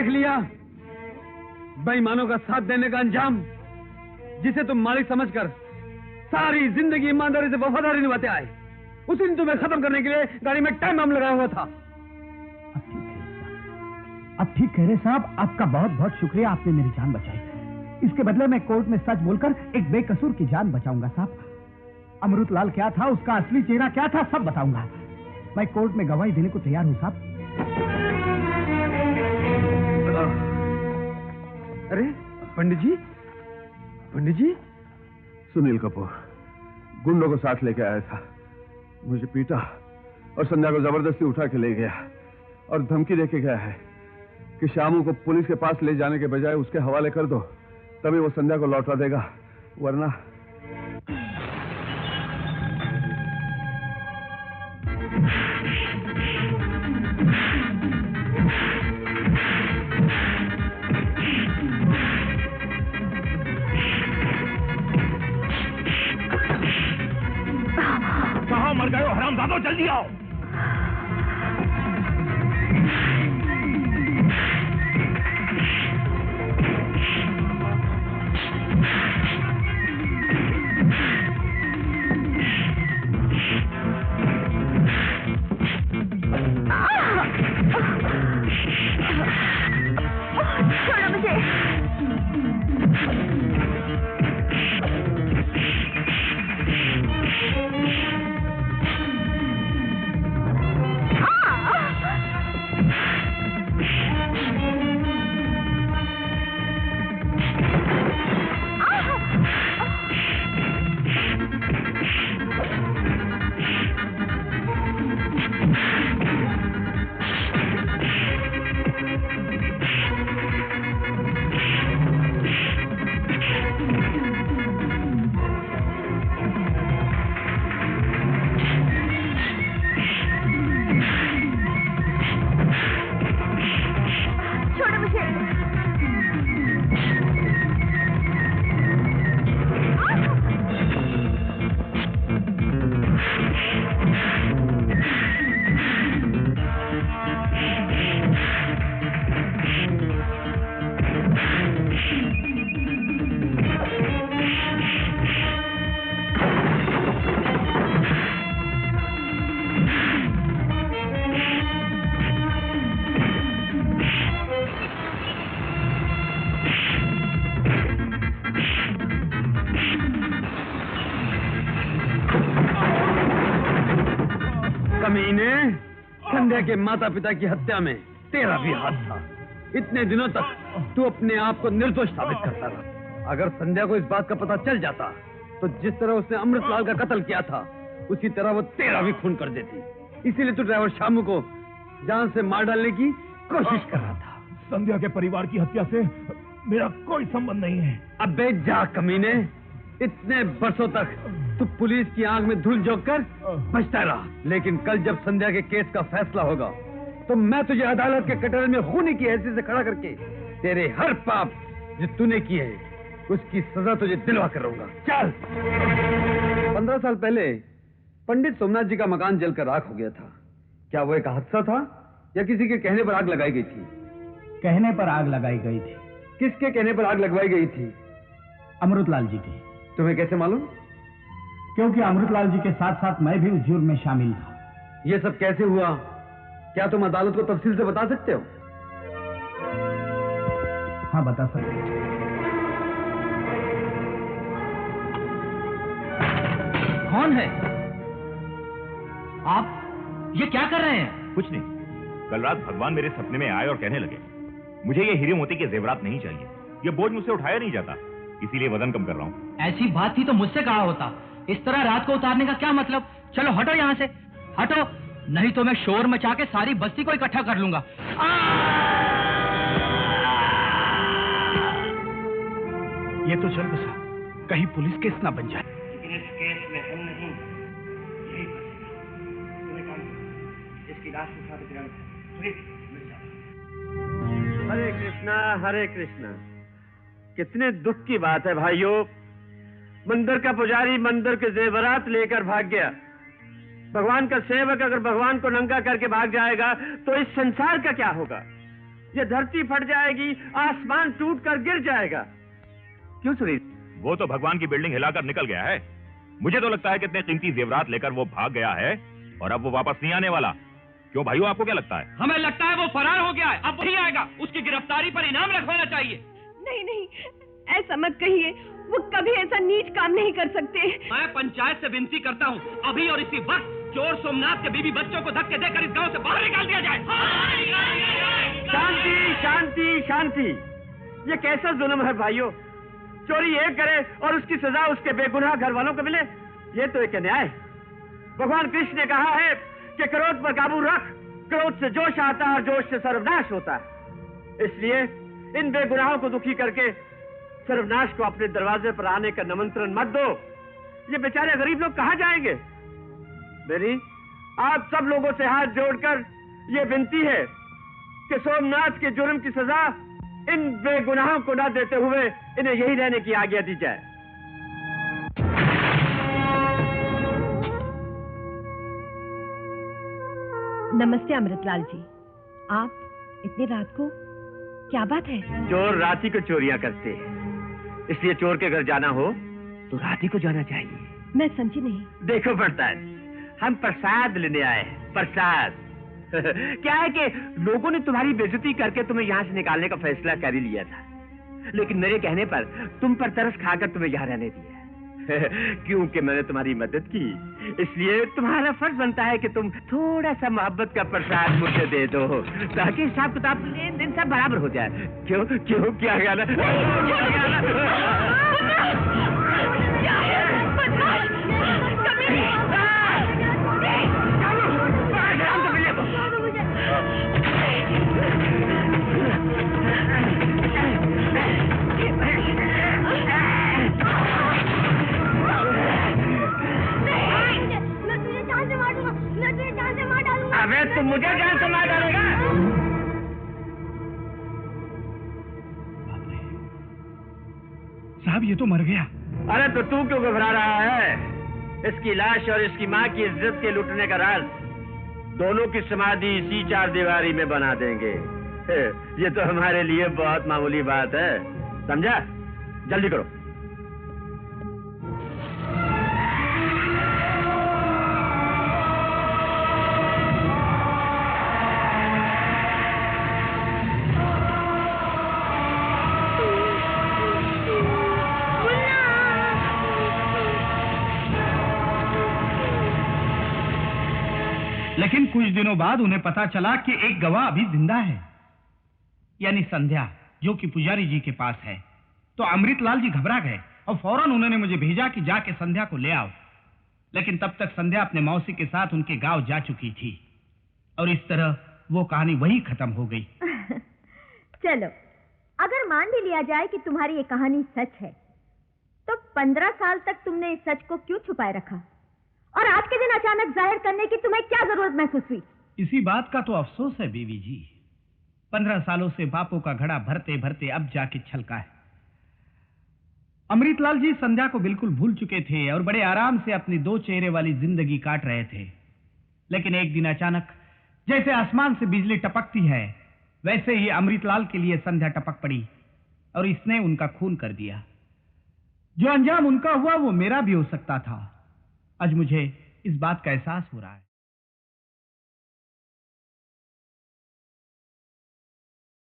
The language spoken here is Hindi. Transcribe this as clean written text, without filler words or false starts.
देख लिया बेईमानों का साथ देने का अंजाम, जिसे तुम मालिक समझकर सारी जिंदगी ईमानदारी से वफादारी निभाते आए, उसी दिन तुम्हें खत्म करने के लिए गाड़ी में टाइम बम लगाया हुआ था। अब ठीक कह रहे साहब, आपका बहुत बहुत शुक्रिया, आपने मेरी जान बचाई। इसके बदले मैं कोर्ट में सच बोलकर एक बेकसूर की जान बचाऊंगा साहब। अमृतलाल क्या था, उसका असली चेहरा क्या था, सब बताऊंगा। मैं कोर्ट में गवाही देने को तैयार हूं साहब। अरे पंडित जी, पंडित जी। सुनील कपूर गुंडों को साथ लेके आया था, मुझे पीटा और संध्या को जबरदस्ती उठा के ले गया और धमकी देके गया है कि शामू को पुलिस के पास ले जाने के बजाय उसके हवाले कर दो, तभी वो संध्या को लौटा देगा, वरना। कहाँ मर गए हो हरामजादों, जल्दी आओ। छोड़ो मुझे। संध्या के माता पिता की हत्या में तेरा भी हाथ था। इतने दिनों तक तू अपने आप को निर्दोष साबित करता रहा। अगर संध्या को इस बात का पता चल जाता तो जिस तरह उसने अमृतलाल का कत्ल किया था उसी तरह वो तेरा भी खून कर देती। इसीलिए तू ड्राइवर शामू को जान से मार डालने की कोशिश कर रहा था। संध्या के परिवार की हत्या से मेरा कोई संबंध नहीं है। अबे जा कमीने, इतने बरसों तक तू पुलिस की आंख में धूल झोंक कर बचता रहा, लेकिन कल जब संध्या के केस का फैसला होगा तो मैं तुझे अदालत के कटोरे में खूनी की हैसियत से खड़ा करके तेरे हर पाप जो तूने किए हैं उसकी सजा तुझे दिलवा कर रहूंगा। चल। 15 साल पहले पंडित सोमनाथ जी का मकान जलकर राख हो गया था। क्या वो एक हादसा था या किसी के कहने पर आग लगाई गई थी? कहने पर आग लगाई गई थी। किसके कहने पर आग लगवाई गई थी? अमृतलाल जी की। तुम्हें कैसे मालूम? क्योंकि अमृतलाल जी के साथ साथ मैं भी उस जुर्म में शामिल था। यह सब कैसे हुआ? क्या तुम अदालत को तफसील से बता सकते हो? हाँ, बता सकते। कौन है आप? ये क्या कर रहे हैं? कुछ नहीं। कल रात भगवान मेरे सपने में आए और कहने लगे मुझे ये हीरे मोती के जेवरात नहीं चाहिए, ये बोझ मुझसे उठाया नहीं जाता, इसीलिए वजन कम कर रहा हूँ। ऐसी बात थी तो मुझसे कहा होता। इस तरह रात को उतारने का क्या मतलब? चलो हटो यहाँ से, हटो, नहीं तो मैं शोर मचा के सारी बस्ती को इकट्ठा कर लूंगा। ये तो चल बसा, कहीं पुलिस केस ना बन जाए। लेकिन इस केस में हम नहीं, यही फंसेगा। इसकी लाश उठा के गिरा हरे कृष्णा, हरे कृष्णा। कितने दुख की बात है भाइयों, मंदिर का पुजारी मंदिर के जेवरात लेकर भाग गया। भगवान का सेवक अगर भगवान को नंगा करके भाग जाएगा तो इस संसार का क्या होगा? ये धरती फट जाएगी, आसमान टूट कर गिर जाएगा। क्यों सुनील? वो तो भगवान की बिल्डिंग हिलाकर निकल गया है। मुझे तो लगता है कि इतने कीमती जेवरात लेकर वो भाग गया है और अब वो वापस नहीं आने वाला। क्यों भाइयों, आपको क्या लगता है? हमें लगता है वो फरार हो गया है, अब वही आएगा। उसकी गिरफ्तारी पर इनाम रखवाना चाहिए। नहीं नहीं, ऐसा मत कहिए, वो कभी ऐसा नीच काम नहीं कर सकते। मैं पंचायत से विनती करता हूँ, अभी और इसी वक्त चोर सोमनाथ के बीवी बच्चों को धक्के देकर इस गांव से बाहर निकाल दिया जाए। शांति शांति शांति। ये कैसा जुल्म है भाइयों? चोरी एक करे और उसकी सजा उसके बेगुनाह घर वालों को मिले, ये तो एक न्याय। भगवान कृष्ण ने कहा है कि क्रोध पर काबू रख, क्रोध से जोश आता है और जोश से सर्वनाश होता है। इसलिए इन बेगुनाहों को दुखी करके सर्वनाश को अपने दरवाजे पर आने का निमंत्रण मत दो। ये बेचारे गरीब लोग कहां जाएंगे? मेरी आप सब लोगों से हाथ जोड़कर ये विनती है कि सोमनाथ के जुर्म की सजा इन बेगुनाहों को न देते हुए इन्हें यही रहने की आज्ञा दी जाए। नमस्ते अमृतलाल जी, आप इतनी रात को, क्या बात है? चोर रात ही को चोरियां करते हैं, इसलिए चोर के घर जाना हो तो रात ही को जाना चाहिए। मैं समझी नहीं। देखो पड़ता है, हम प्रसाद लेने आए हैं, प्रसाद। क्या है कि लोगों ने तुम्हारी बेइज्जती करके तुम्हें यहाँ से निकालने का फैसला कर ही लिया था, लेकिन मेरे कहने पर तुम पर तरस खाकर तुम्हें यहाँ रहने दिया। क्योंकि मैंने तुम्हारी मदद की, इसलिए तुम्हारा फर्ज बनता है कि तुम थोड़ा सा मोहब्बत का प्रसाद मुझे दे दो, ताकि हिसाब किताब लेन देन सब बराबर हो जाए। क्यों क्यों क्या गाना? अबे तुम मुझे जान से मार डालेगा? साहब ये तो मर गया। अरे तो तू क्यों घबरा रहा है? इसकी लाश और इसकी माँ की इज्जत के लूटने का राज दोनों की समाधि इसी चार दीवारी में बना देंगे। ये तो हमारे लिए बहुत मामूली बात है, समझा? जल्दी करो। लेकिन कुछ दिनों बाद उन्हें पता चला कि एक गवाह अभी जिंदा है, यानी संध्या, जो कि पुजारी जी के पास है। तो अमृतलाल जी घबरा गए और फौरन उन्होंने मुझे भेजा कि जाके संध्या को ले आओ। लेकिन तब तक संध्या अपने मौसी के साथ उनके गांव जा चुकी थी और इस तरह वो कहानी वहीं खत्म हो गई। चलो, अगर मान भी लिया जाए कि तुम्हारी ये कहानी सच है, तो 15 साल तक तुमने इस सच को क्यों छुपाए रखा? और आज के दिन अचानक जाहिर करने की तुम्हें क्या जरूरत महसूस हुई? इसी बात का तो अफसोस है बीवी जी, 15 सालों से पापों का घड़ा भरते भरते अब जाके छलका है। अमृतलाल जी संध्या को बिल्कुल भूल चुके थे और बड़े आराम से अपनी 2 चेहरे वाली जिंदगी काट रहे थे। लेकिन एक दिन अचानक जैसे आसमान से बिजली टपकती है, वैसे ही अमृतलाल के लिए संध्या टपक पड़ी और इसने उनका खून कर दिया। जो अंजाम उनका हुआ वो मेरा भी हो सकता था। आज मुझे इस बात का एहसास हो रहा है।